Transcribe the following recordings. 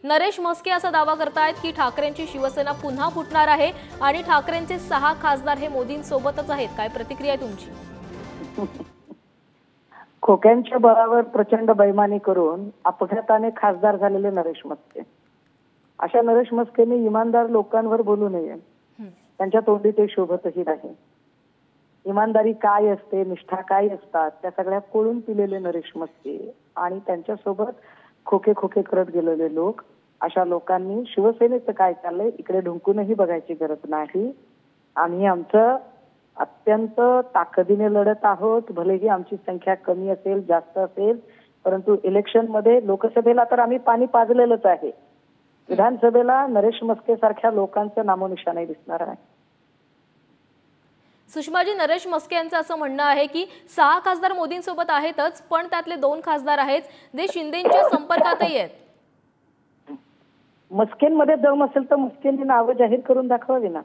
नरेश म्हस्के असा दावा करतायत की ठाकरेंची शिवसेना पुन्हा फुटणार आहे आणि ठाकरेंचे 6 खासदार हे मोदींसोबतच आहेत। काय प्रतिक्रिया आहे तुमची? खोक्यांच्या बळावर प्रचंड बैमानी करून अपघाताने खासदार झालेले नरेश म्हस्के, अशा नरेश म्हस्केने इमानदार लोकांवर बोलू नये। त्यांच्या तोंडी ते शोभतही नाही। इमानदारी काय असते, निष्ठा काय असतात, त्या सगळ्या कोळून पिलेले नरेश म्हस्के आणि त्यांच्यासोबत खोके खोके करत गेलेले लोक, अशा लोकांनी शिवसेनेचं काय चाललंय इकडे ढुंकूनही बघायची गरज नाही। आम्ही आमचं अत्यंत ताकदीने लढत आहोत। भलेही आमची संख्या कमी असेल, जास्त असेल, परंतु इलेक्शन मध्ये लोकसभेला तर आम्ही पाणी पाजलेलंच आहे। विधानसभेला नरेश म्हस्के सारख्या लोकांचं नामोनिशाणही दिसणार आहे। सुषमाजी, नरेश म्हस्के यांचं असं म्हणणं आहे की 6 खासदार मोदींसोबत आहेतच, पण त्यातले 2 खासदार आहेत जे शिंदेंच्या संपर्कातही आहेत। म्हस्केंमध्ये दम असेल तर म्हस्केंनी नावं जाहीर करून दाखवावी ना।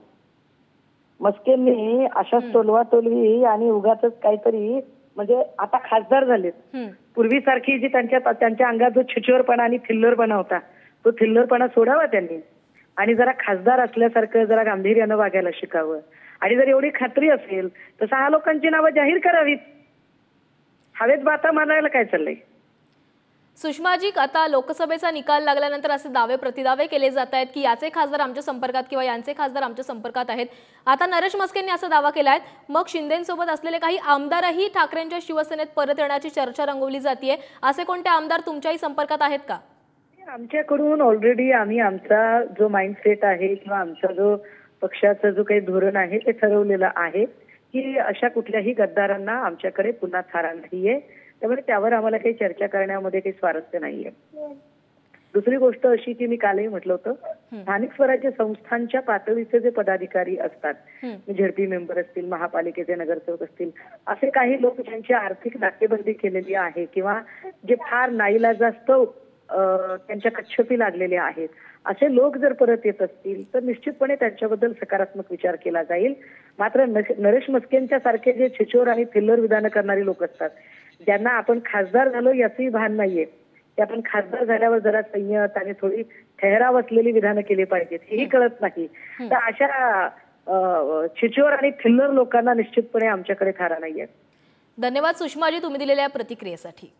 म्हस्केंनी अशा टोलवाटोलवी आणि उगाचच काहीतरी, म्हणजे आता खासदार झालेत, पूर्वीसारखी जी त्यांच्या अंगात जो छिछोरपणा आणि थिल्लरपणा होता तो थिल्लरपणा सोडावा त्यांनी आणि जरा खासदार असल्यासारखं जरा गांभीर्यानं वागायला शिकावं। आणि जर एवढी खात्री असेल तर 6 लोकांची नावं जाहीर करावीत। हवेत बाता मारायला काय चाललंय? सुषमाजी, आता लोकसभेचा निकाल लागल्यानंतर असे दावे प्रतिदावे केले जात आहेत की याचे खासदार आमच्या संपर्कात किंवा यांचे खासदार आमच्या संपर्कात आहेत। आता नरेश म्हस्केंनी असा दावा केलाय, मग शिंदेंसोबत असलेले काही आमदारही ठाकरेंच्या शिवसेनेत परत येण्याची चर्चा रंगवली जाते। असे कोणते आमदार तुमच्याही संपर्कात आहेत का? आमच्याकडून ऑलरेडी आम्ही आमचा जो माइंडसेट आहे किंवा आमचा जो पक्षाचं जो काही धोरण आहे ते ठरवलेलं आहे की अशा कुठल्याही गद्दारांना आमच्याकडे पुन्हा थारा नाहीये। त्यामुळे त्यावर आम्हाला काही चर्चा करण्यामध्ये काही स्वारस्य नाहीये। दुसरी गोष्ट अशी की मी कालही म्हटलं होतं, स्थानिक स्वराज्य संस्थांच्या पातळीचे जे पदाधिकारी असतात, झेडपी मेंबर असतील, महापालिकेचे नगरसेवक असतील, असे काही लोक ज्यांची आर्थिक नाकेबंदी केलेली आहे किंवा जे फार नाईलाजास्तव त्यांच्या कच्छपी लागलेले आहेत, असे लोक जर परत येत असतील तर निश्चितपणे त्यांच्याबद्दल सकारात्मक विचार केला जाईल। मात्र नरेश म्हस्केंच्या सारखे जे छिछोर आणि थिल्लर विधान करणारी लोक असतात, ज्यांना आपण खासदार झालो याचंही भान नाहीये, ते आपण खासदार झाल्यावर जरा संयत आणि थोडी ठहराव असलेली विधानं केली पाहिजेत हेही कळत नाही, तर अशा छिछोर आणि थिल्लर लोकांना निश्चितपणे आमच्याकडे थारा नाहीये। धन्यवाद सुषमाजी, तुम्ही दिलेल्या प्रतिक्रियेसाठी।